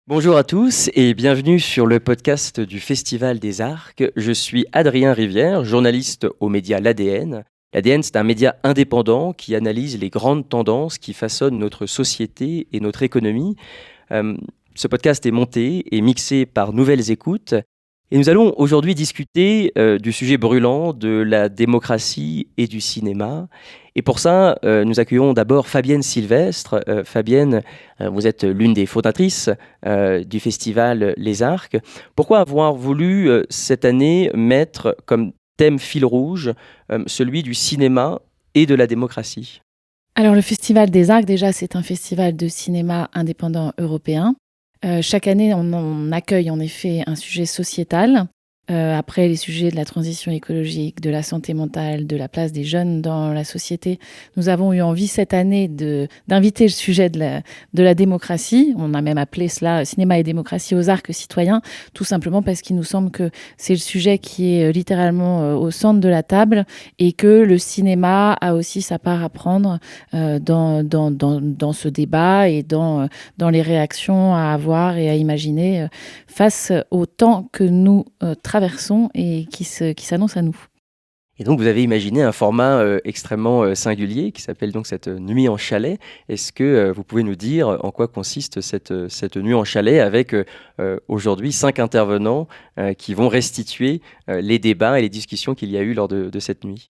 Bonjour à tous et bienvenue sur le podcast du Festival des Arcs. Je suis Adrien Rivière, journaliste au média L'ADN. L'ADN, c'est un média indépendant qui analyse les grandes tendances qui façonnent notre société et notre économie. Ce podcast est monté et mixé par Nouvelles Écoutes. Et nous allons aujourd'hui discuter du sujet brûlant de la démocratie et du cinéma. Et pour ça, nous accueillons d'abord Fabienne Sylvestre. Fabienne, vous êtes l'une des fondatrices du festival Les Arcs. Pourquoi avoir voulu cette année mettre comme thème fil rouge celui du cinéma et de la démocratie ? Alors le Festival des Arcs, déjà, c'est un festival de cinéma indépendant européen. Chaque année, on accueille en effet un sujet sociétal. Après les sujets de la transition écologique, de la santé mentale, de la place des jeunes dans la société, nous avons eu envie cette année d'inviter le sujet de la démocratie. On a même appelé cela Cinéma et démocratie aux arcs citoyens, tout simplement parce qu'il nous semble que c'est le sujet qui est littéralement au centre de la table et que le cinéma a aussi sa part à prendre dans ce débat et dans les réactions à avoir et à imaginer face au temps que nous traversons et qui s'annonce à nous. Et donc, vous avez imaginé un format extrêmement singulier qui s'appelle donc cette nuit en chalet. Est-ce que vous pouvez nous dire en quoi consiste cette nuit en chalet avec aujourd'hui 5 intervenants qui vont restituer les débats et les discussions qu'il y a eu lors de cette nuit ?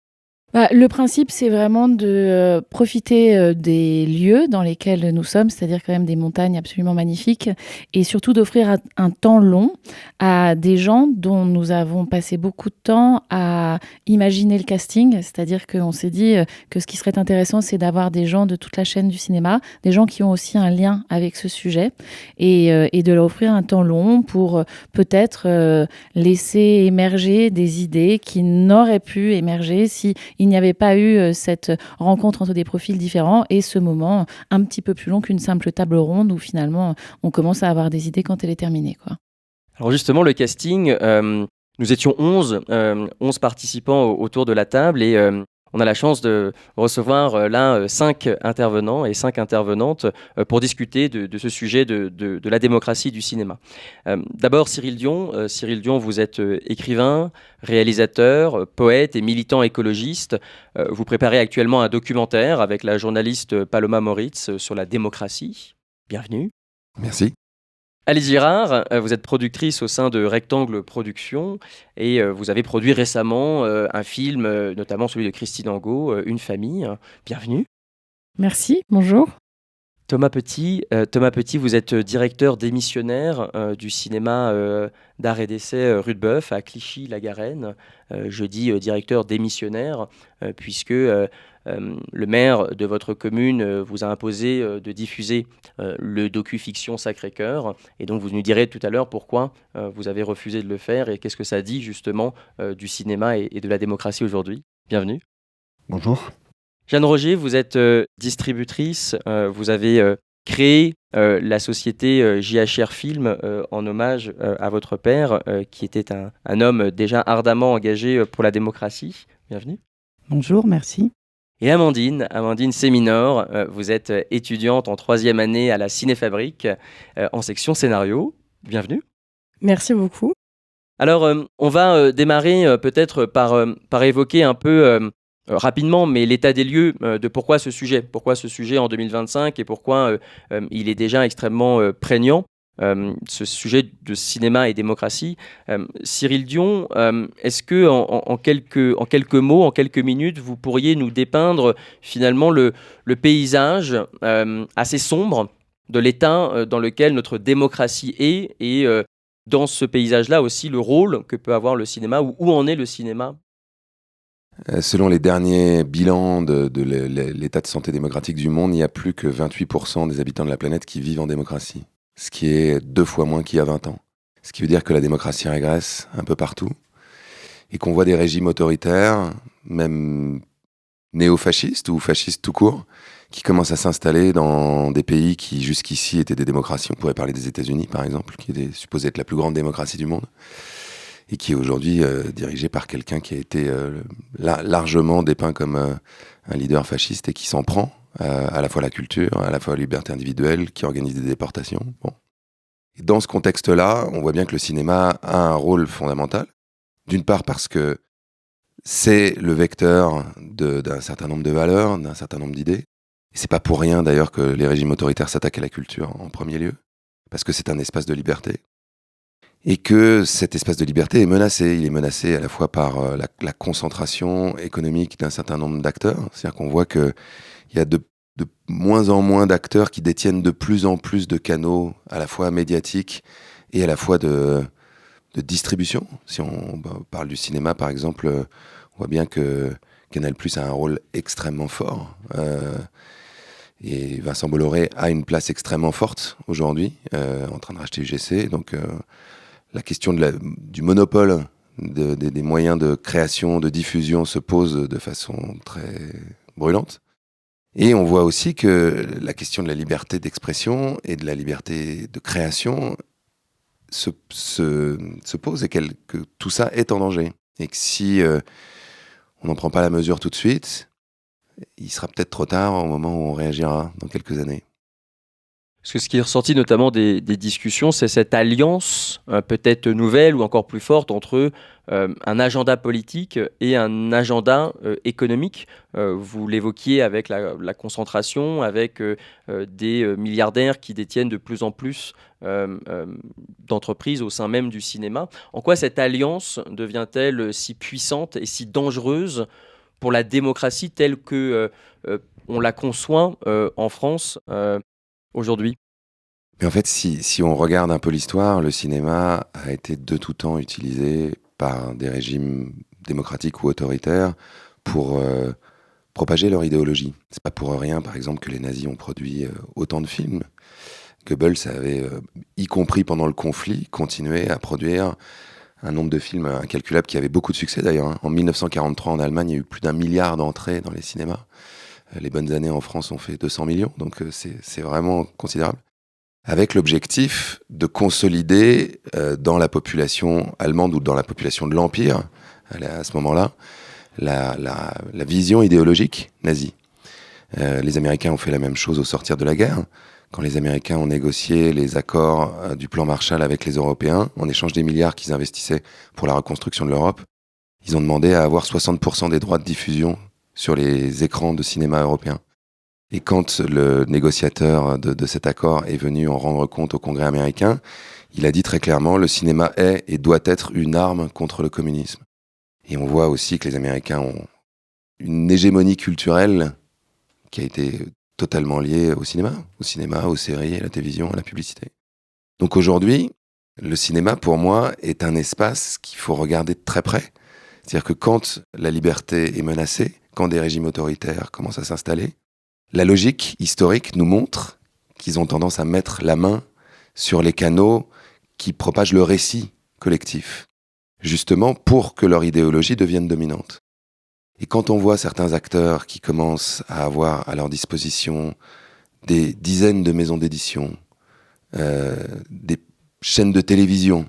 Le principe, c'est vraiment de profiter des lieux dans lesquels nous sommes, c'est-à-dire quand même des montagnes absolument magnifiques, et surtout d'offrir un temps long à des gens dont nous avons passé beaucoup de temps à imaginer le casting, c'est-à-dire qu'on s'est dit que ce qui serait intéressant, c'est d'avoir des gens de toute la chaîne du cinéma, des gens qui ont aussi un lien avec ce sujet, et de leur offrir un temps long pour peut-être laisser émerger des idées qui n'auraient pu émerger si il n'y avait pas eu cette rencontre entre des profils différents et ce moment un petit peu plus long qu'une simple table ronde où finalement on commence à avoir des idées quand elle est terminée, quoi. Alors justement, le casting, nous étions 11 participants autour de la table et on a la chance de recevoir là 5 intervenants et 5 intervenantes pour discuter de ce sujet de la démocratie du cinéma. D'abord, Cyril Dion. Cyril Dion, vous êtes écrivain, réalisateur, poète et militant écologiste. Vous préparez actuellement un documentaire avec la journaliste Paloma Moritz sur la démocratie. Bienvenue. Merci. Alice Girard, vous êtes productrice au sein de Rectangle Productions et vous avez produit récemment un film, notamment celui de Christine Angot, Une famille. Bienvenue. Merci, bonjour. Thomas Petit, vous êtes directeur démissionnaire du cinéma d'art et d'essai Rudebeuf à Clichy-la-Garenne. Je dis directeur démissionnaire puisque le maire de votre commune vous a imposé de diffuser le docu-fiction Sacré-Cœur. Et donc vous nous direz tout à l'heure pourquoi vous avez refusé de le faire et qu'est-ce que ça dit justement du cinéma et de la démocratie aujourd'hui. Bienvenue. Bonjour. Jeanne Roger, vous êtes distributrice, vous avez créé la société JHR Film en hommage à votre père, qui était un homme déjà ardemment engagé pour la démocratie. Bienvenue. Bonjour, merci. Et Amandine Séminor, vous êtes étudiante en 3e année à la Cinéfabrique en section scénario. Bienvenue. Merci beaucoup. Alors, on va démarrer peut-être par évoquer un peu rapidement, mais l'état des lieux de pourquoi ce sujet en 2025 et pourquoi il est déjà extrêmement prégnant, ce sujet de cinéma et démocratie. Cyril Dion, est-ce que en quelques mots, en quelques minutes, vous pourriez nous dépeindre finalement le paysage assez sombre de l'état dans lequel notre démocratie est et dans ce paysage-là aussi le rôle que peut avoir le cinéma ou où en est le cinéma? Selon les derniers bilans de l'état de santé démocratique du monde, il n'y a plus que 28% des habitants de la planète qui vivent en démocratie, ce qui est 2 fois moins qu'il y a 20 ans. Ce qui veut dire que la démocratie régresse un peu partout et qu'on voit des régimes autoritaires, même néo-fascistes ou fascistes tout court, qui commencent à s'installer dans des pays qui jusqu'ici étaient des démocraties. On pourrait parler des États-Unis par exemple, qui était supposée être la plus grande démocratie du monde, et qui est aujourd'hui dirigé par quelqu'un qui a été largement dépeint comme un leader fasciste et qui s'en prend à la fois à la culture, à la fois à la liberté individuelle, qui organise des déportations. Bon. Et dans ce contexte-là, on voit bien que le cinéma a un rôle fondamental. D'une part parce que c'est le vecteur d'un certain nombre de valeurs, d'un certain nombre d'idées. Et c'est pas pour rien d'ailleurs que les régimes autoritaires s'attaquent à la culture en premier lieu, parce que c'est un espace de liberté. Et que cet espace de liberté est menacé. Il est menacé à la fois par la concentration économique d'un certain nombre d'acteurs. C'est-à-dire qu'on voit qu'il y a de moins en moins d'acteurs qui détiennent de plus en plus de canaux, à la fois médiatiques et à la fois de distribution. Si on parle du cinéma, par exemple, on voit bien que Canal+ a un rôle extrêmement fort. Et Vincent Bolloré a une place extrêmement forte aujourd'hui, en train de racheter UGC. Donc la question du monopole des moyens de création, de diffusion se pose de façon très brûlante. Et on voit aussi que la question de la liberté d'expression et de la liberté de création se pose et que tout ça est en danger. Et que si on n'en prend pas la mesure tout de suite, il sera peut-être trop tard au moment où on réagira dans quelques années. Parce que ce qui est ressorti notamment des discussions, c'est cette alliance peut-être nouvelle ou encore plus forte entre un agenda politique et un agenda économique. Vous l'évoquiez avec la concentration, avec des milliardaires qui détiennent de plus en plus d'entreprises au sein même du cinéma. En quoi cette alliance devient-elle si puissante et si dangereuse pour la démocratie telle que on la conçoit en France aujourd'hui? Mais en fait, si on regarde un peu l'histoire, le cinéma a été de tout temps utilisé par des régimes démocratiques ou autoritaires pour propager leur idéologie. C'est pas pour rien, par exemple, que les nazis ont produit autant de films. Goebbels avait, y compris pendant le conflit, continué à produire un nombre de films incalculable qui avait beaucoup de succès d'ailleurs. En 1943, en Allemagne, il y a eu plus d'1 milliard d'entrées dans les cinémas. Les bonnes années en France ont fait 200 millions, donc c'est vraiment considérable. Avec l'objectif de consolider dans la population allemande ou dans la population de l'Empire, à ce moment-là, la vision idéologique nazie. Les Américains ont fait la même chose au sortir de la guerre. Quand les Américains ont négocié les accords du plan Marshall avec les Européens, en échange des milliards qu'ils investissaient pour la reconstruction de l'Europe, ils ont demandé à avoir 60% des droits de diffusion sur les écrans de cinéma européens. Et quand le négociateur de cet accord est venu en rendre compte au Congrès américain, il a dit très clairement « le cinéma est et doit être une arme contre le communisme ». Et on voit aussi que les Américains ont une hégémonie culturelle qui a été totalement liée au cinéma, aux séries, à la télévision, à la publicité. Donc aujourd'hui, le cinéma, pour moi, est un espace qu'il faut regarder de très près. C'est-à-dire que quand la liberté est menacée, quand des régimes autoritaires commencent à s'installer, la logique historique nous montre qu'ils ont tendance à mettre la main sur les canaux qui propagent le récit collectif, justement pour que leur idéologie devienne dominante. Et quand on voit certains acteurs qui commencent à avoir à leur disposition des dizaines de maisons d'édition, des chaînes de télévision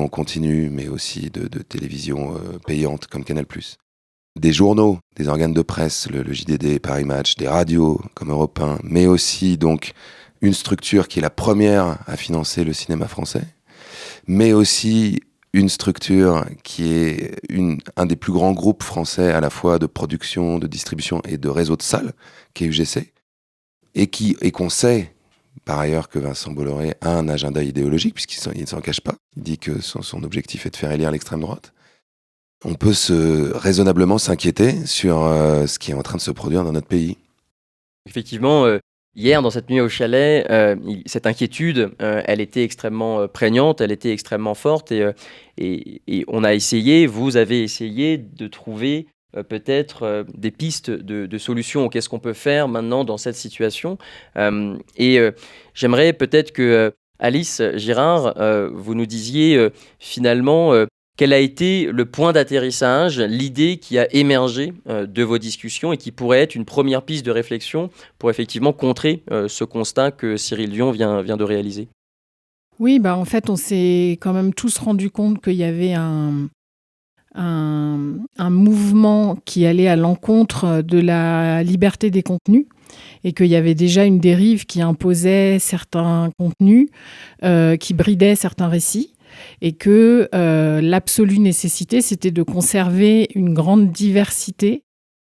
continue, mais aussi de télévision payante comme Canal+, des journaux, des organes de presse, le JDD, Paris Match, des radios comme Europe 1, mais aussi donc une structure qui est la première à financer le cinéma français, mais aussi une structure qui est un des plus grands groupes français à la fois de production, de distribution et de réseau de salles, qui est UGC, et qu'on sait par ailleurs que Vincent Bolloré a un agenda idéologique, puisqu'il ne s'en cache pas. Il dit que son objectif est de faire élire l'extrême droite. On peut raisonnablement s'inquiéter sur ce qui est en train de se produire dans notre pays. Effectivement, hier, dans cette nuit au chalet, cette inquiétude, elle était extrêmement prégnante, elle était extrêmement forte et on a essayé, vous avez essayé de trouver peut-être des pistes de solutions. Qu'est-ce qu'on peut faire maintenant dans cette situation? J'aimerais peut-être que Alice Girard, vous nous disiez finalement quel a été le point d'atterrissage, l'idée qui a émergé de vos discussions et qui pourrait être une première piste de réflexion pour effectivement contrer ce constat que Cyril Dion vient de réaliser? Oui, en fait, on s'est quand même tous rendu compte qu'il y avait un un mouvement qui allait à l'encontre de la liberté des contenus et qu'il y avait déjà une dérive qui imposait certains contenus, qui bridait certains récits et que l'absolue nécessité, c'était de conserver une grande diversité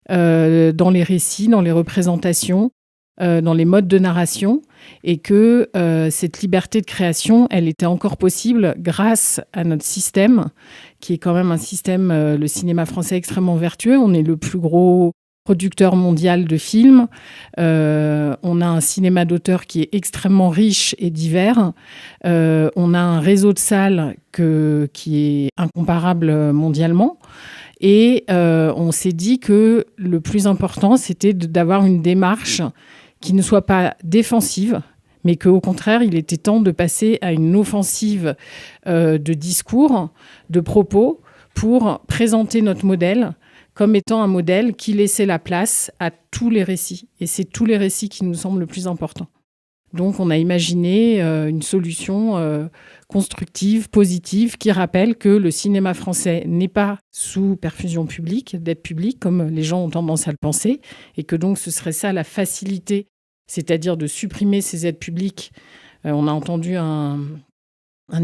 dans les récits, dans les représentations, dans les modes de narration, et que cette liberté de création, elle était encore possible grâce à notre système, qui est quand même un système, le cinéma français, extrêmement vertueux. On est le plus gros producteur mondial de films. On a un cinéma d'auteur qui est extrêmement riche et divers. On a un réseau de salles qui est incomparable mondialement. Et on s'est dit que le plus important, c'était d'avoir une démarche qui ne soit pas défensive, mais qu'au contraire, il était temps de passer à une offensive de discours, de propos, pour présenter notre modèle comme étant un modèle qui laissait la place à tous les récits. Et c'est tous les récits qui nous semblent le plus important. Donc, on a imaginé une solution constructive, positive, qui rappelle que le cinéma français n'est pas sous perfusion publique, d'aide publique, comme les gens ont tendance à le penser, et que donc ce serait ça la facilité, c'est-à-dire de supprimer ces aides publiques. On a entendu un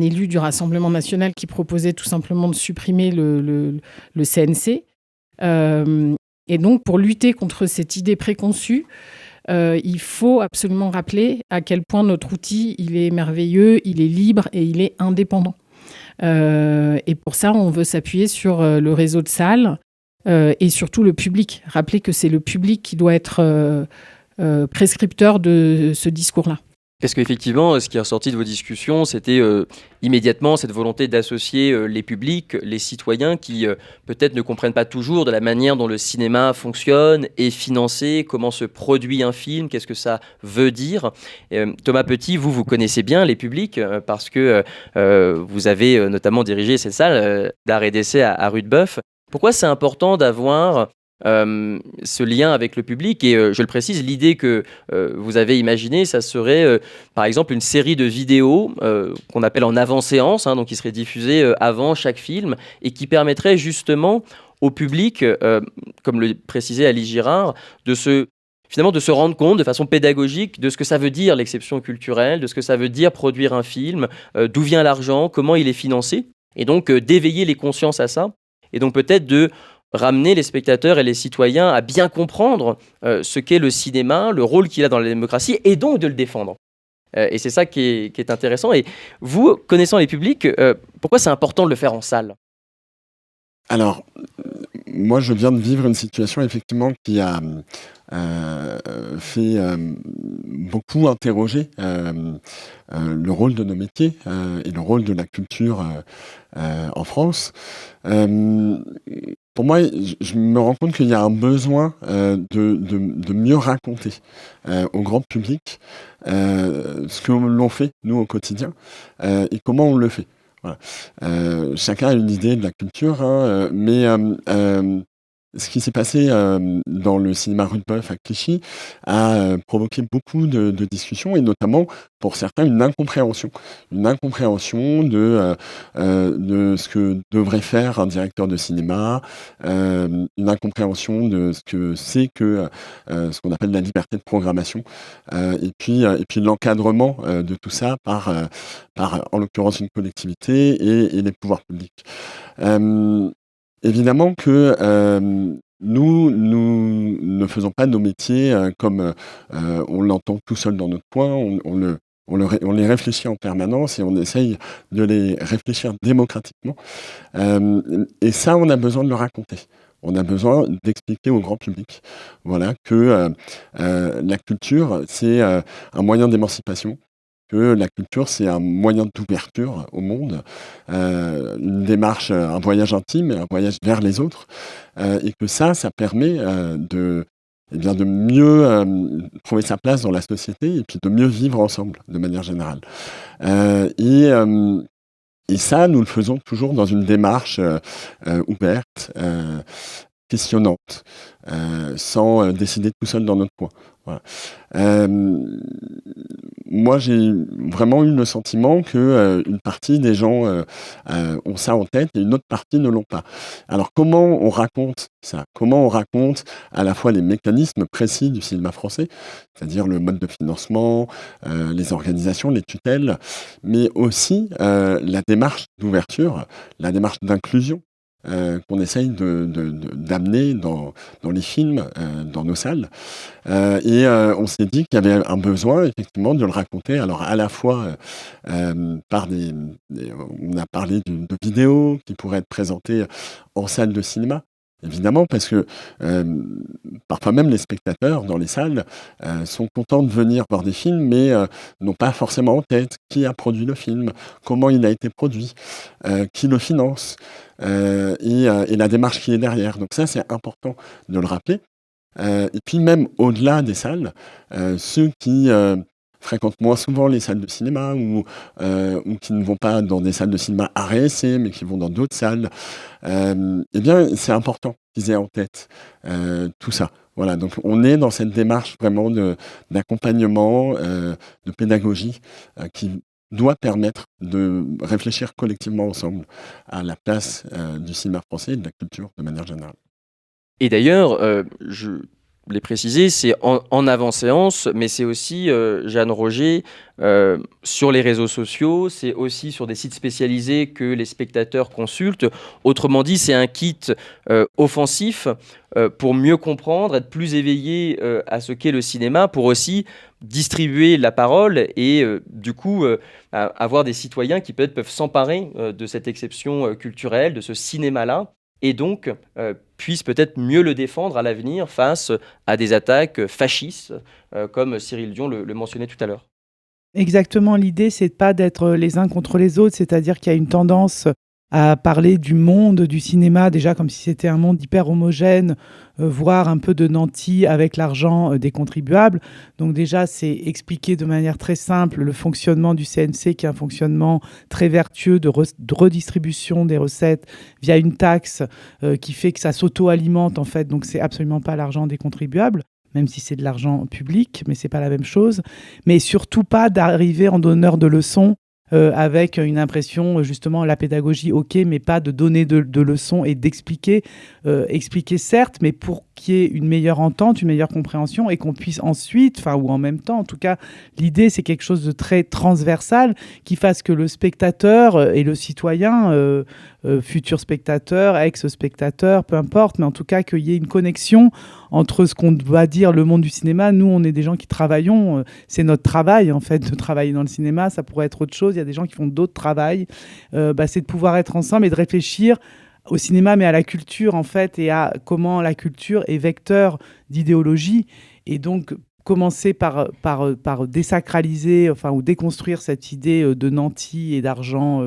élu du Rassemblement national qui proposait tout simplement de supprimer le CNC. Et donc, pour lutter contre cette idée préconçue, il faut absolument rappeler à quel point notre outil, il est merveilleux, il est libre et il est indépendant. Et pour ça, on veut s'appuyer sur le réseau de salles et surtout le public. Rappeler que c'est le public qui doit être prescripteur de ce discours-là. Parce qu'effectivement, ce qui est ressorti de vos discussions, c'était immédiatement cette volonté d'associer les publics, les citoyens qui peut-être ne comprennent pas toujours de la manière dont le cinéma fonctionne, est financé, comment se produit un film, qu'est-ce que ça veut dire. Thomas Petit, vous connaissez bien les publics parce que vous avez notamment dirigé cette salle d'art et d'essai à Rudebeuf. Pourquoi c'est important d'avoir ce lien avec le public? Et je le précise, l'idée que vous avez imaginée, ça serait par exemple une série de vidéos qu'on appelle en avant-séance, donc qui seraient diffusées avant chaque film et qui permettrait justement au public, comme le précisait Alice Girard, de se rendre compte de façon pédagogique de ce que ça veut dire l'exception culturelle, de ce que ça veut dire produire un film, d'où vient l'argent, comment il est financé, et donc d'éveiller les consciences à ça, et donc peut-être de ramener les spectateurs et les citoyens à bien comprendre ce qu'est le cinéma, le rôle qu'il a dans la démocratie, et donc de le défendre. Et c'est ça qui est intéressant. Et vous, connaissant les publics, pourquoi c'est important de le faire en salle ? Alors, moi, je viens de vivre une situation, effectivement, qui a fait beaucoup interroger le rôle de nos métiers et le rôle de la culture en France. Pour moi, je me rends compte qu'il y a un besoin de mieux raconter au grand public ce que l'on fait, nous, au quotidien, et comment on le fait. Voilà. Chacun a une idée de la culture, mais ce qui s'est passé dans le cinéma Rudebeuf à Clichy a provoqué beaucoup de discussions, et notamment pour certains une incompréhension de ce que devrait faire un directeur de cinéma, une incompréhension de ce que c'est que ce qu'on appelle la liberté de programmation, et puis l'encadrement de tout ça par en l'occurrence une collectivité et les pouvoirs publics. Évidemment que nous ne faisons pas nos métiers comme on l'entend tout seul dans notre coin. On les réfléchit en permanence et on essaye de les réfléchir démocratiquement. Et ça, on a besoin de le raconter. On a besoin d'expliquer au grand public, voilà, que la culture, c'est un moyen d'émancipation, que la culture, c'est un moyen d'ouverture au monde, une démarche, un voyage intime, un voyage vers les autres, et que ça permet de mieux trouver sa place dans la société et puis de mieux vivre ensemble, de manière générale. Et ça, nous le faisons toujours dans une démarche ouverte, questionnante, sans décider tout seul dans notre coin. Voilà. Moi, j'ai vraiment eu le sentiment que une partie des gens ont ça en tête et une autre partie ne l'ont pas. Alors, comment on raconte ça? Comment on raconte à la fois les mécanismes précis du cinéma français, c'est-à-dire le mode de financement, les organisations, les tutelles, mais aussi la démarche d'ouverture, la démarche d'inclusion qu'on essaye d'amener dans les films, dans nos salles. On s'est dit qu'il y avait un besoin, effectivement, de le raconter. Alors, à la fois par on a parlé de vidéos qui pourraient être présentées en salle de cinéma. Évidemment, parce que parfois même les spectateurs dans les salles sont contents de venir voir des films, mais n'ont pas forcément en tête qui a produit le film, comment il a été produit, qui le finance, et la démarche qui est derrière. Donc ça, c'est important de le rappeler. Et puis même au-delà des salles, ceux qui fréquentent moins souvent les salles de cinéma ou qui ne vont pas dans des salles de cinéma art et essai, mais qui vont dans d'autres salles, eh bien, c'est important qu'ils aient en tête tout ça. Voilà, donc on est dans cette démarche vraiment d'accompagnement, de pédagogie qui doit permettre de réfléchir collectivement ensemble à la place du cinéma français et de la culture de manière générale. Et d'ailleurs, je l'ai précisé, c'est en avant-séance, mais c'est aussi, Jeanne Roger, sur les réseaux sociaux, c'est aussi sur des sites spécialisés que les spectateurs consultent. Autrement dit, c'est un kit offensif pour mieux comprendre, être plus éveillé à ce qu'est le cinéma, pour aussi distribuer la parole et du coup avoir des citoyens qui peut-être peuvent s'emparer de cette exception culturelle, de ce cinéma-là, et donc puissent peut-être mieux le défendre à l'avenir face à des attaques fascistes, comme Cyril Dion le mentionnait tout à l'heure. Exactement, l'idée, c'est pas d'être les uns contre les autres, c'est-à-dire qu'il y a une tendance à parler du monde du cinéma, déjà comme si c'était un monde hyper homogène, voire un peu de nantis avec l'argent des contribuables. Donc déjà, c'est expliquer de manière très simple le fonctionnement du CNC, qui est un fonctionnement très vertueux de redistribution des recettes via une taxe qui fait que ça s'auto-alimente en fait, donc c'est absolument pas l'argent des contribuables, même si c'est de l'argent public, mais c'est pas la même chose. Mais surtout pas d'arriver en donneur de leçons avec une impression, justement, la pédagogie, ok, mais pas de donner de leçons et d'expliquer. Expliquer, certes, mais pour qu'il y ait une meilleure entente, une meilleure compréhension et qu'on puisse ensuite, ou en même temps, en tout cas, l'idée, c'est quelque chose de très transversal qui fasse que le spectateur et le citoyen, futur spectateur, ex-spectateur, peu importe, mais en tout cas, qu'il y ait une connexion entre ce qu'on doit dire le monde du cinéma. Nous, on est des gens qui travaillons, c'est notre travail, en fait, de travailler dans le cinéma. Ça pourrait être autre chose. Il y a des gens qui font d'autres travails. C'est de pouvoir être ensemble et de réfléchir au cinéma, mais à la culture, en fait, et à comment la culture est vecteur d'idéologie. Et donc, commencer par désacraliser, ou déconstruire cette idée de nantis et d'argent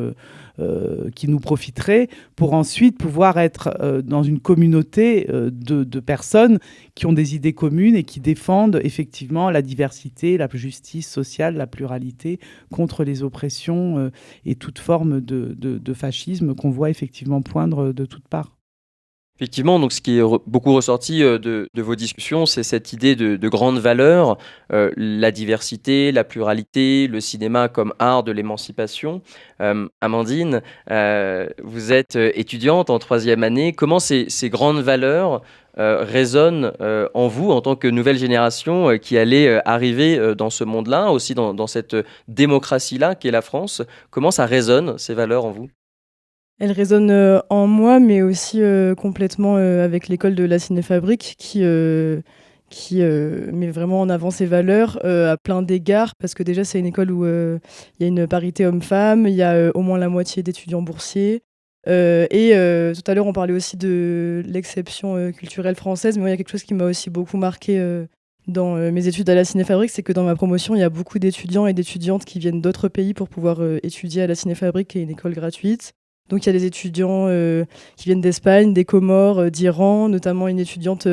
qui nous profiterait, pour ensuite pouvoir être dans une communauté de personnes qui ont des idées communes et qui défendent effectivement la diversité, la justice sociale, la pluralité contre les oppressions et toute forme de fascisme qu'on voit effectivement poindre de toutes parts. Effectivement, donc ce qui est beaucoup ressorti de vos discussions, c'est cette idée de grande valeur, la diversité, la pluralité, le cinéma comme art de l'émancipation. Amandine, vous êtes étudiante en 3e année. Comment ces grandes valeurs résonnent en vous en tant que nouvelle génération qui allait arriver dans ce monde-là, aussi dans cette démocratie-là qu'est la France? Comment ça résonne, ces valeurs, en vous? Elle résonne en moi, mais aussi complètement avec l'école de la Cinéfabrique qui met vraiment en avant ses valeurs à plein d'égards, parce que déjà c'est une école où il y a une parité homme-femme, il y a au moins la moitié d'étudiants boursiers. Tout à l'heure on parlait aussi de l'exception culturelle française, mais moi, il y a quelque chose qui m'a aussi beaucoup marqué dans mes études à la Cinéfabrique, c'est que dans ma promotion, il y a beaucoup d'étudiants et d'étudiantes qui viennent d'autres pays pour pouvoir étudier à la Cinéfabrique, qui est une école gratuite. Donc il y a des étudiants qui viennent d'Espagne, des Comores, d'Iran, notamment une étudiante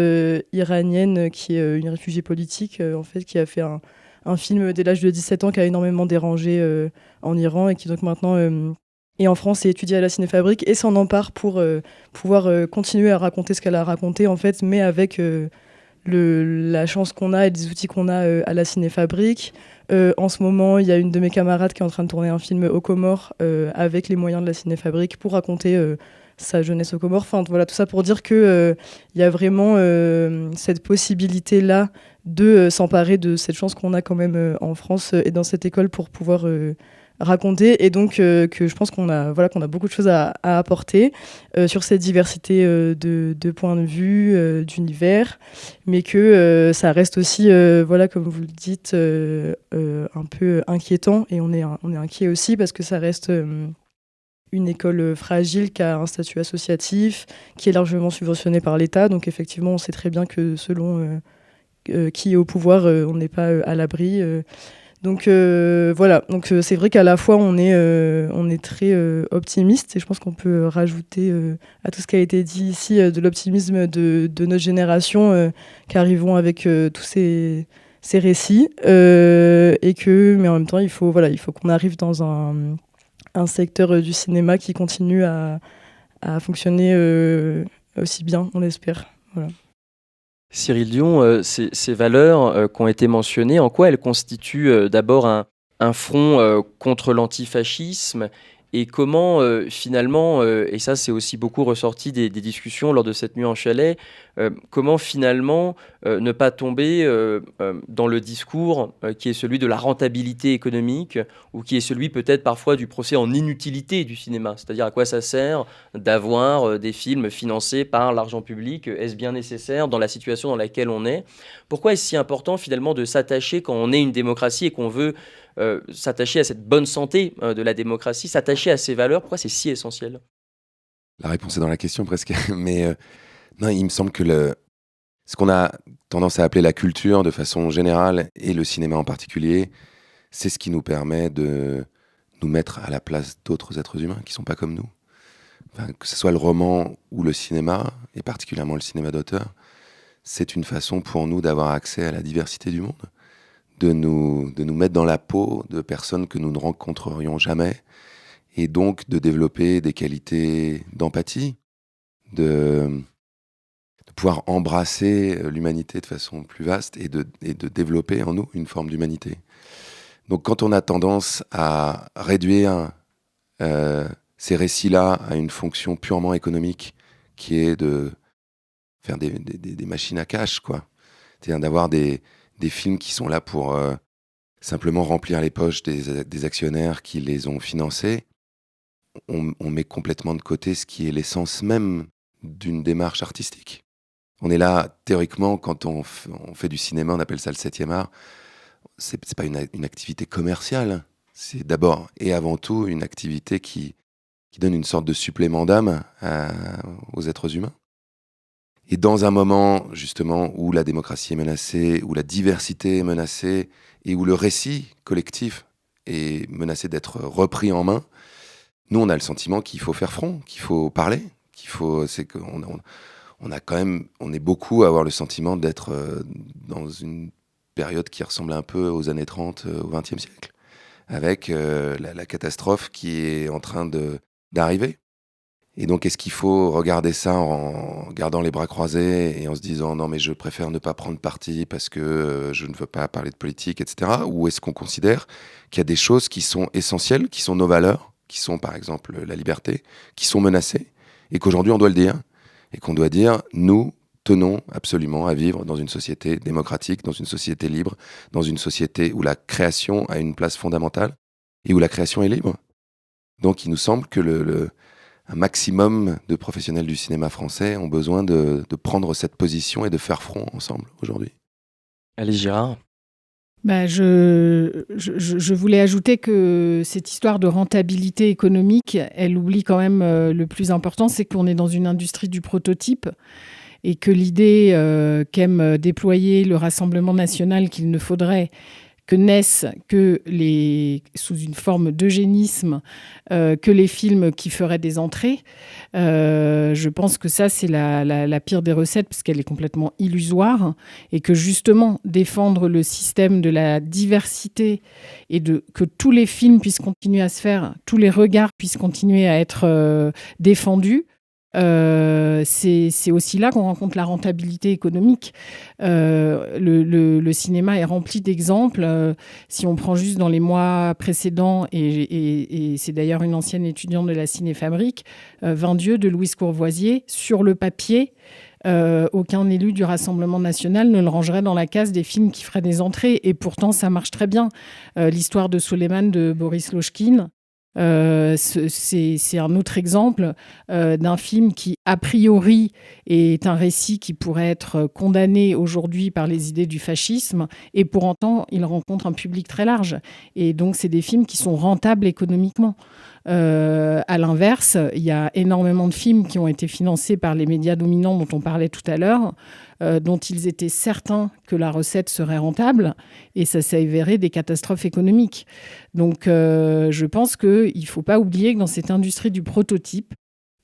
iranienne qui est une réfugiée politique, en fait, qui a fait un film dès l'âge de 17 ans qui a énormément dérangé en Iran et qui donc maintenant et en France est étudiée à la Cinéfabrique et s'en empare pour pouvoir continuer à raconter ce qu'elle a raconté en fait, mais avec la chance qu'on a et les outils qu'on a à la Cinéfabrique. En ce moment, il y a une de mes camarades qui est en train de tourner un film aux Comores avec les moyens de la Cinéfabrique pour raconter sa jeunesse aux Comores. Enfin, voilà, tout ça pour dire qu'il y a vraiment cette possibilité-là de s'emparer de cette chance qu'on a quand même en France et dans cette école pour pouvoir raconter. Et donc, que je pense qu'on a beaucoup de choses à apporter sur cette diversité de points de vue, d'univers, mais que ça reste aussi, comme vous le dites, un peu inquiétant. Et on est inquiet aussi parce que ça reste une école fragile qui a un statut associatif, qui est largement subventionné par l'État. Donc effectivement, on sait très bien que selon qui est au pouvoir, on n'est pas à l'abri. Donc c'est vrai qu'à la fois on est très optimiste, et je pense qu'on peut rajouter à tout ce qui a été dit ici de l'optimisme de notre génération qui arrivons avec tous ces récits, mais en même temps il faut qu'on arrive dans un secteur du cinéma qui continue à fonctionner aussi bien, on l'espère. Voilà. Cyril Dion, ces valeurs qui ont été mentionnées, en quoi elles constituent d'abord un front contre l'antifascisme, et comment finalement, et ça c'est aussi beaucoup ressorti des discussions lors de cette nuit en chalet, comment finalement ne pas tomber dans le discours qui est celui de la rentabilité économique, ou qui est celui peut-être parfois du procès en inutilité du cinéma, c'est-à-dire à quoi ça sert d'avoir des films financés par l'argent public, est-ce bien nécessaire dans la situation dans laquelle on est? Pourquoi est-ce si important finalement de s'attacher, quand on est une démocratie et qu'on veut s'attacher à cette bonne santé de la démocratie, s'attacher à ces valeurs, pourquoi c'est si essentiel? La réponse est dans la question presque. Mais non, il me semble que ce qu'on a tendance à appeler la culture de façon générale, et le cinéma en particulier, c'est ce qui nous permet de nous mettre à la place d'autres êtres humains qui ne sont pas comme nous. Enfin, que ce soit le roman ou le cinéma, et particulièrement le cinéma d'auteur, c'est une façon pour nous d'avoir accès à la diversité du monde, de nous mettre dans la peau de personnes que nous ne rencontrerions jamais, et donc de développer des qualités d'empathie, de pouvoir embrasser l'humanité de façon plus vaste, et de développer en nous une forme d'humanité. Donc quand on a tendance à réduire ces récits-là à une fonction purement économique, qui est de faire des machines à cash, quoi. C'est-à-dire d'avoir des films qui sont là pour simplement remplir les poches des actionnaires qui les ont financés, on met complètement de côté ce qui est l'essence même d'une démarche artistique. On est là, théoriquement, quand on fait du cinéma, on appelle ça le 7e art. C'est pas une activité commerciale. C'est d'abord et avant tout une activité qui donne une sorte de supplément d'âme aux êtres humains. Et dans un moment, justement, où la démocratie est menacée, où la diversité est menacée, et où le récit collectif est menacé d'être repris en main, nous, on a le sentiment qu'il faut faire front, qu'il faut parler, on est beaucoup à avoir le sentiment d'être dans une période qui ressemble un peu aux années 30 au XXe siècle, avec la catastrophe qui est en train d'arriver. Et donc, est-ce qu'il faut regarder ça en gardant les bras croisés et en se disant « Non, mais je préfère ne pas prendre parti parce que je ne veux pas parler de politique, etc. » Ou est-ce qu'on considère qu'il y a des choses qui sont essentielles, qui sont nos valeurs, qui sont par exemple la liberté, qui sont menacées, et qu'aujourd'hui on doit le dire, et qu'on doit dire « Nous tenons absolument à vivre dans une société démocratique, dans une société libre, dans une société où la création a une place fondamentale et où la création est libre. » Donc il nous semble que un maximum de professionnels du cinéma français ont besoin de prendre cette position et de faire front ensemble aujourd'hui. Alice Girard. Je voulais ajouter que cette histoire de rentabilité économique, elle oublie quand même le plus important, c'est qu'on est dans une industrie du prototype, et que l'idée qu'aime déployer le Rassemblement national, qu'il ne faudrait naissent sous une forme d'eugénisme que les films qui feraient des entrées. Je pense que ça, c'est la pire des recettes parce qu'elle est complètement illusoire et que justement, défendre le système de la diversité et que tous les films puissent continuer à se faire, tous les regards puissent continuer à être défendus, c'est aussi là qu'on rencontre la rentabilité économique. Le cinéma est rempli d'exemples. Si on prend juste dans les mois précédents, et c'est d'ailleurs une ancienne étudiante de la Cinéfabrique, 20 Dieux de Louise Courvoisier, sur le papier, aucun élu du Rassemblement national ne le rangerait dans la case des films qui feraient des entrées. Et pourtant, ça marche très bien. L'histoire de Soleiman de Boris Lochkine, c'est un autre exemple d'un film qui, a priori, est un récit qui pourrait être condamné aujourd'hui par les idées du fascisme, et pour autant, il rencontre un public très large. Et donc, c'est des films qui sont rentables économiquement. À l'inverse, il y a énormément de films qui ont été financés par les médias dominants dont on parlait tout à l'heure, dont ils étaient certains que la recette serait rentable, et ça s'est avéré des catastrophes économiques. Donc, je pense qu'il ne faut pas oublier que dans cette industrie du prototype,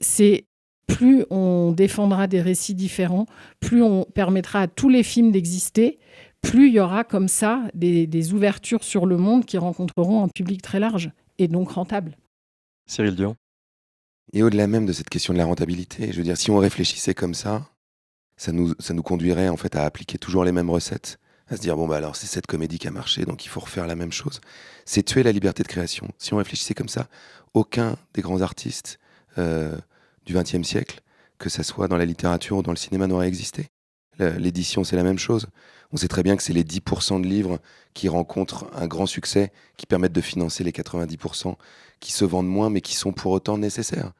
c'est plus on défendra des récits différents, plus on permettra à tous les films d'exister, plus il y aura comme ça des ouvertures sur le monde qui rencontreront un public très large et donc rentable. Cyril Dion. Et au-delà même de cette question de la rentabilité, je veux dire, si on réfléchissait comme ça nous conduirait en fait à appliquer toujours les mêmes recettes, à se dire bon bah alors c'est cette comédie qui a marché, donc il faut refaire la même chose. C'est tuer la liberté de création. Si on réfléchissait comme ça, aucun des grands artistes du XXe siècle, que ça soit dans la littérature ou dans le cinéma, n'aurait existé. L'édition, c'est la même chose. On sait très bien que c'est les 10% de livres qui rencontrent un grand succès, qui permettent de financer les 90% qui se vendent moins, mais qui sont pour autant nécessaires.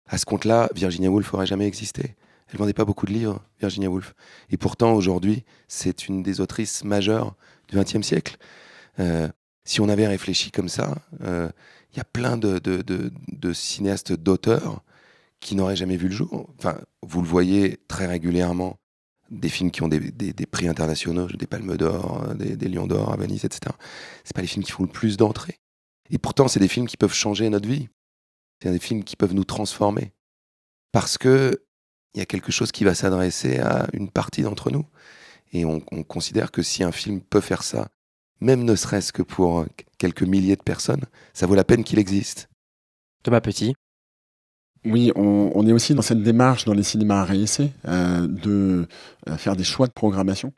À ce compte-là, Virginia Woolf n'aurait jamais existé. Elle vendait pas beaucoup de livres, Virginia Woolf. Et pourtant, aujourd'hui, c'est une des autrices majeures du XXe siècle. Si on avait réfléchi comme ça, il y a plein de cinéastes, d'auteurs qui n'auraient jamais vu le jour. Enfin, vous le voyez très régulièrement, des films qui ont des prix internationaux, des Palmes d'Or, des Lions d'Or à Venise, etc. C'est pas les films qui font le plus d'entrées. Et pourtant, c'est des films qui peuvent changer notre vie. C'est des films qui peuvent nous transformer. Parce que il y a quelque chose qui va s'adresser à une partie d'entre nous. Et on considère que si un film peut faire ça, même ne serait-ce que pour quelques milliers de personnes, ça vaut la peine qu'il existe. Thomas Petit. Oui, on est aussi dans cette démarche dans les cinémas à réessai de faire des choix de programmation.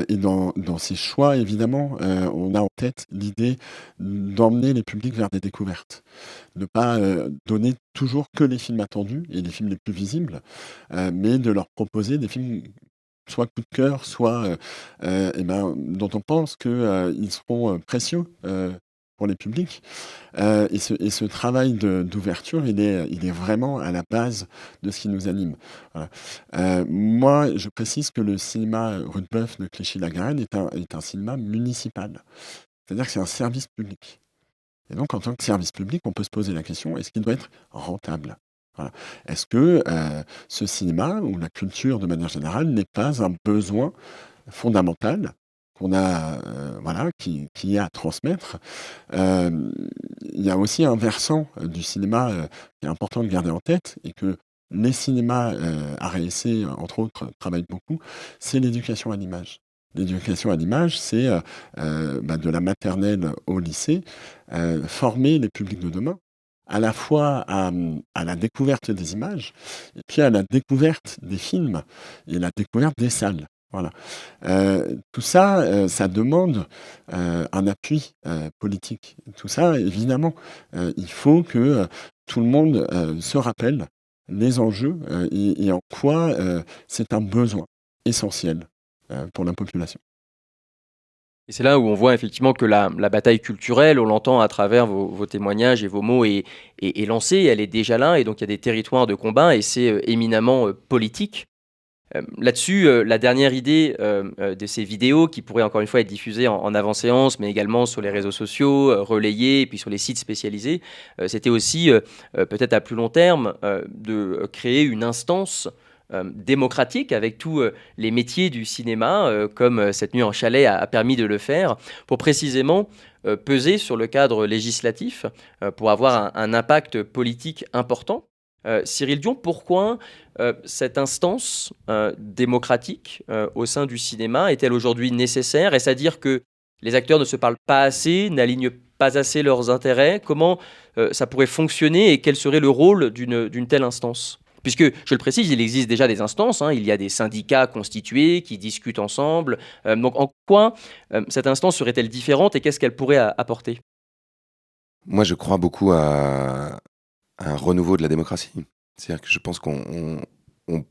Et dans ces choix, évidemment, on a en tête l'idée d'emmener les publics vers des découvertes. Ne pas donner toujours que les films attendus et les films les plus visibles, mais de leur proposer des films soit coup de cœur, soit dont on pense qu'ils seront précieux pour les publics. Et ce travail d'ouverture, il est vraiment à la base de ce qui nous anime. Voilà. Moi, je précise que le cinéma Rudebeuf de Clichy-la-Garenne est un cinéma municipal. C'est-à-dire que c'est un service public. Et donc, en tant que service public, on peut se poser la question, est-ce qu'il doit être rentable ? Voilà. Est-ce que ce cinéma, ou la culture de manière générale, n'est pas un besoin fondamental qu'on a, qui est à transmettre. Il y a aussi un versant du cinéma qui est important de garder en tête et que les cinémas à réessai, entre autres, travaillent beaucoup, c'est l'éducation à l'image. L'éducation à l'image, c'est de la maternelle au lycée, former les publics de demain, à la fois à la découverte des images, et puis à la découverte des films et la découverte des salles. Voilà. Tout ça, ça demande un appui politique. Tout ça, évidemment, il faut que tout le monde se rappelle les enjeux et en quoi c'est un besoin essentiel pour la population. Et c'est là où on voit effectivement que la bataille culturelle, on l'entend à travers vos témoignages et vos mots, est lancée, elle est déjà là, et donc il y a des territoires de combat, et c'est éminemment politique. Là-dessus, la dernière idée de ces vidéos qui pourraient encore une fois être diffusées en avant-séance, mais également sur les réseaux sociaux, relayées, et puis sur les sites spécialisés, c'était aussi, peut-être à plus long terme, de créer une instance démocratique avec tous les métiers du cinéma, comme cette nuit en chalet a permis de le faire, pour précisément peser sur le cadre législatif, pour avoir un impact politique important. Cyril Dion, pourquoi cette instance démocratique au sein du cinéma est-elle aujourd'hui nécessaire? Est-ce à dire que les acteurs ne se parlent pas assez, n'alignent pas assez leurs intérêts? Comment ça pourrait fonctionner et quel serait le rôle d'une telle instance? Puisque, je le précise, il existe déjà des instances, il y a des syndicats constitués qui discutent ensemble. Donc en quoi cette instance serait-elle différente et qu'est-ce qu'elle pourrait apporter? Moi, je crois beaucoup à un renouveau de la démocratie. C'est-à-dire que je pense qu'on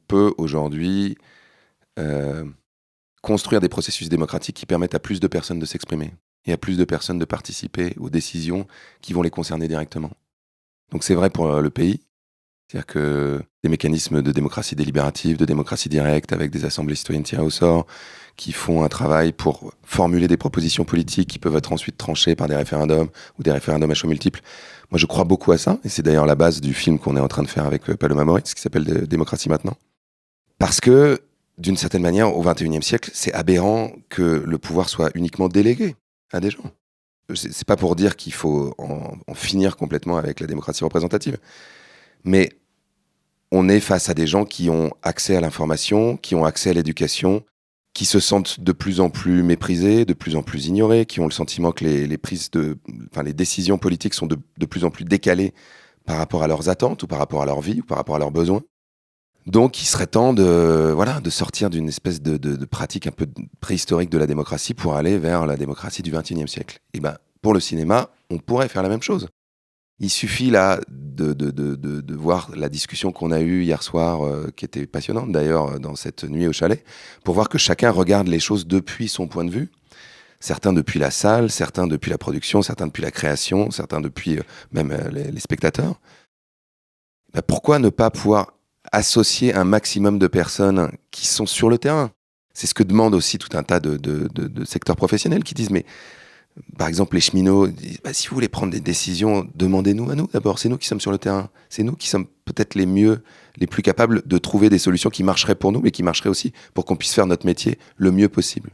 peut aujourd'hui construire des processus démocratiques qui permettent à plus de personnes de s'exprimer et à plus de personnes de participer aux décisions qui vont les concerner directement. Donc c'est vrai pour le pays. C'est-à-dire que des mécanismes de démocratie délibérative, de démocratie directe, avec des assemblées citoyennes tirées au sort, qui font un travail pour formuler des propositions politiques qui peuvent être ensuite tranchées par des référendums ou des référendums à choix multiples. Moi, je crois beaucoup à ça, et c'est d'ailleurs la base du film qu'on est en train de faire avec Paloma Moritz, qui s'appelle Démocratie maintenant. Parce que, d'une certaine manière, au XXIe siècle, c'est aberrant que le pouvoir soit uniquement délégué à des gens. C'est pas pour dire qu'il faut en finir complètement avec la démocratie représentative. Mais on est face à des gens qui ont accès à l'information, qui ont accès à l'éducation, qui se sentent de plus en plus méprisés, de plus en plus ignorés, qui ont le sentiment que les décisions politiques sont de plus en plus décalées par rapport à leurs attentes ou par rapport à leur vie ou par rapport à leurs besoins. Donc il serait temps de sortir d'une espèce de pratique un peu préhistorique de la démocratie pour aller vers la démocratie du XXIe siècle. Et pour le cinéma, on pourrait faire la même chose. Il suffit là de voir la discussion qu'on a eue hier soir, qui était passionnante d'ailleurs dans cette nuit au chalet, pour voir que chacun regarde les choses depuis son point de vue. Certains depuis la salle, certains depuis la production, certains depuis la création, certains depuis même les spectateurs. Pourquoi ne pas pouvoir associer un maximum de personnes qui sont sur le terrain? C'est ce que demandent aussi tout un tas de secteurs professionnels qui disent mais par exemple, les cheminots disent si vous voulez prendre des décisions, demandez-nous à nous d'abord. C'est nous qui sommes sur le terrain. C'est nous qui sommes peut-être les plus capables de trouver des solutions qui marcheraient pour nous, mais qui marcheraient aussi pour qu'on puisse faire notre métier le mieux possible.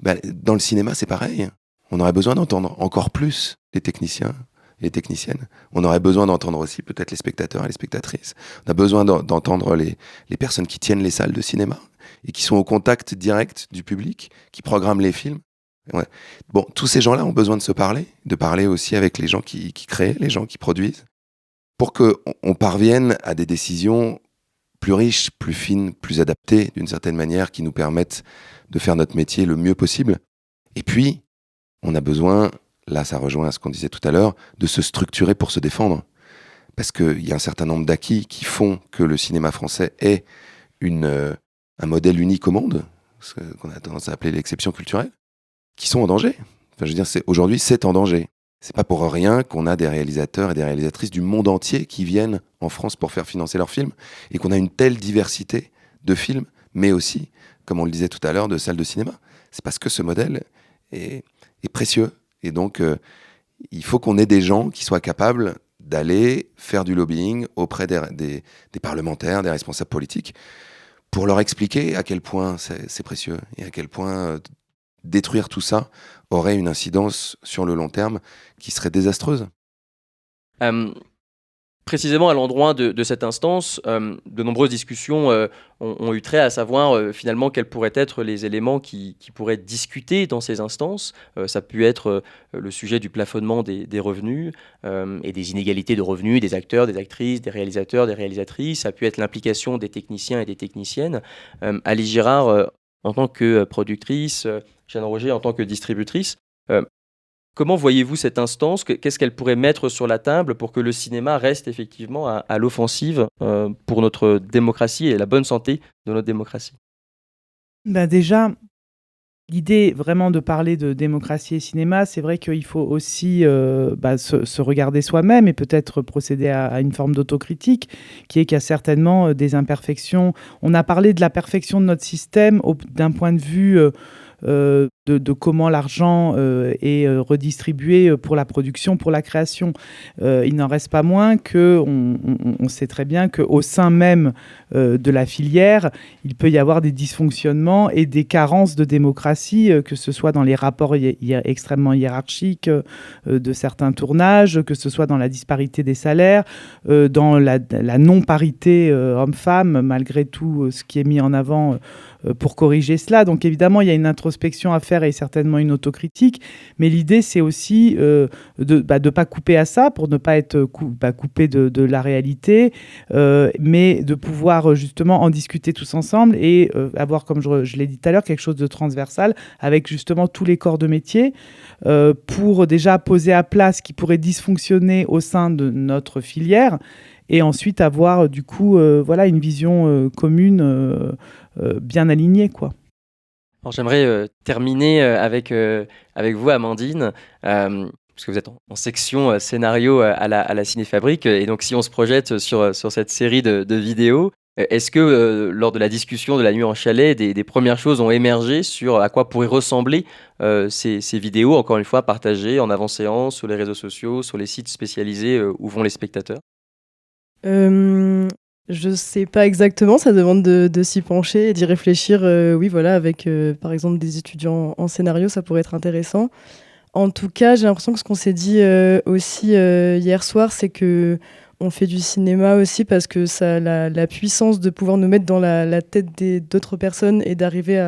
Dans le cinéma, c'est pareil. On aurait besoin d'entendre encore plus les techniciens et les techniciennes. On aurait besoin d'entendre aussi peut-être les spectateurs et les spectatrices. On a besoin d'entendre les personnes qui tiennent les salles de cinéma et qui sont au contact direct du public, qui programment les films. Ouais. Bon, tous ces gens-là ont besoin de parler aussi avec les gens qui créent, les gens qui produisent, pour qu'on parvienne à des décisions plus riches, plus fines, plus adaptées, d'une certaine manière, qui nous permettent de faire notre métier le mieux possible. Et puis, on a besoin, là ça rejoint à ce qu'on disait tout à l'heure, de se structurer pour se défendre. Parce qu'il y a un certain nombre d'acquis qui font que le cinéma français est un modèle unique au monde, ce qu'on a tendance à appeler l'exception culturelle, qui sont en danger. Enfin, je veux dire, aujourd'hui, c'est en danger. C'est pas pour rien qu'on a des réalisateurs et des réalisatrices du monde entier qui viennent en France pour faire financer leurs films et qu'on a une telle diversité de films, mais aussi, comme on le disait tout à l'heure, de salles de cinéma. C'est parce que ce modèle est précieux. Et donc, il faut qu'on ait des gens qui soient capables d'aller faire du lobbying auprès des parlementaires, des responsables politiques, pour leur expliquer à quel point c'est précieux et à quel point détruire tout ça aurait une incidence sur le long terme qui serait désastreuse. Précisément à l'endroit de cette instance, de nombreuses discussions ont eu trait à savoir finalement quels pourraient être les éléments qui pourraient être discutés dans ces instances. Ça a pu être le sujet du plafonnement des revenus et des inégalités de revenus des acteurs, des actrices, des réalisateurs, des réalisatrices. Ça a pu être l'implication des techniciens et des techniciennes. Alice Girard, en tant que productrice, Jeanne Roger en tant que distributrice. Comment voyez-vous cette instance? Qu'est-ce qu'elle pourrait mettre sur la table pour que le cinéma reste effectivement à l'offensive pour notre démocratie et la bonne santé de notre démocratie? Déjà, l'idée vraiment de parler de démocratie et cinéma, c'est vrai qu'il faut aussi se regarder soi-même et peut-être procéder à une forme d'autocritique, qui est qu'il y a certainement des imperfections. On a parlé de la perfection de notre système d'un point de vue de comment l'argent est redistribué pour la production, pour la création. Il n'en reste pas moins qu'on sait très bien qu'au sein même de la filière, il peut y avoir des dysfonctionnements et des carences de démocratie, que ce soit dans les rapports extrêmement hiérarchiques de certains tournages, que ce soit dans la disparité des salaires, dans la non-parité homme-femme, malgré tout ce qui est mis en avant pour corriger cela. Donc évidemment, il y a une introspection à faire et certainement une autocritique, mais l'idée, c'est aussi de ne pas couper à ça pour ne pas être coupé de la réalité, mais de pouvoir justement en discuter tous ensemble et avoir, comme je l'ai dit tout à l'heure, quelque chose de transversal avec justement tous les corps de métier pour déjà poser à plat ce qui pourrait dysfonctionner au sein de notre filière et ensuite avoir du coup une vision commune bien alignée, quoi. Alors, j'aimerais terminer avec vous, Amandine, parce que vous êtes en section scénario à la Cinéfabrique. Et donc, si on se projette sur cette série de vidéos, est-ce que lors de la discussion de la nuit en chalet, des premières choses ont émergé sur à quoi pourraient ressembler ces vidéos, encore une fois, partagées en avant-séance, sur les réseaux sociaux, sur les sites spécialisés où vont les spectateurs ? Je sais pas exactement, ça demande de s'y pencher et d'y réfléchir. Oui, voilà, avec par exemple des étudiants en scénario, ça pourrait être intéressant. En tout cas, j'ai l'impression que ce qu'on s'est dit aussi hier soir, c'est que on fait du cinéma aussi parce que ça a la puissance de pouvoir nous mettre dans la tête d'autres personnes et d'arriver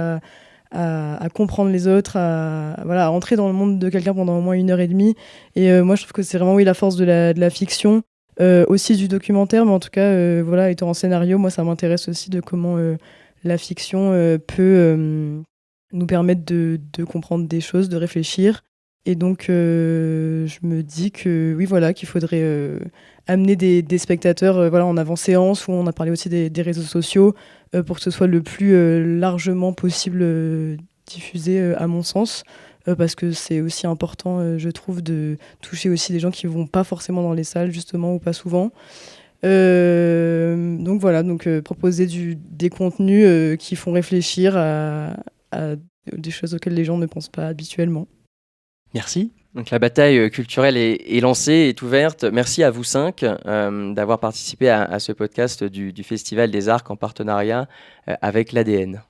à comprendre les autres, à entrer dans le monde de quelqu'un pendant au moins 1h30. Et moi, je trouve que c'est vraiment la force de la fiction. Aussi du documentaire, mais en tout cas, étant en scénario, moi, ça m'intéresse aussi de comment la fiction peut nous permettre de comprendre des choses, de réfléchir. Et donc, je me dis que oui, qu'il faudrait amener des spectateurs en avant-séance, où on a parlé aussi des réseaux sociaux, pour que ce soit le plus largement possible diffusé, à mon sens. Parce que c'est aussi important, je trouve, de toucher aussi des gens qui ne vont pas forcément dans les salles, justement, ou pas souvent. Donc proposer des contenus qui font réfléchir à des choses auxquelles les gens ne pensent pas habituellement. Merci. Donc la bataille culturelle est lancée, est ouverte. Merci à vous 5 d'avoir participé à ce podcast du Festival des Arcs en partenariat avec l'ADN.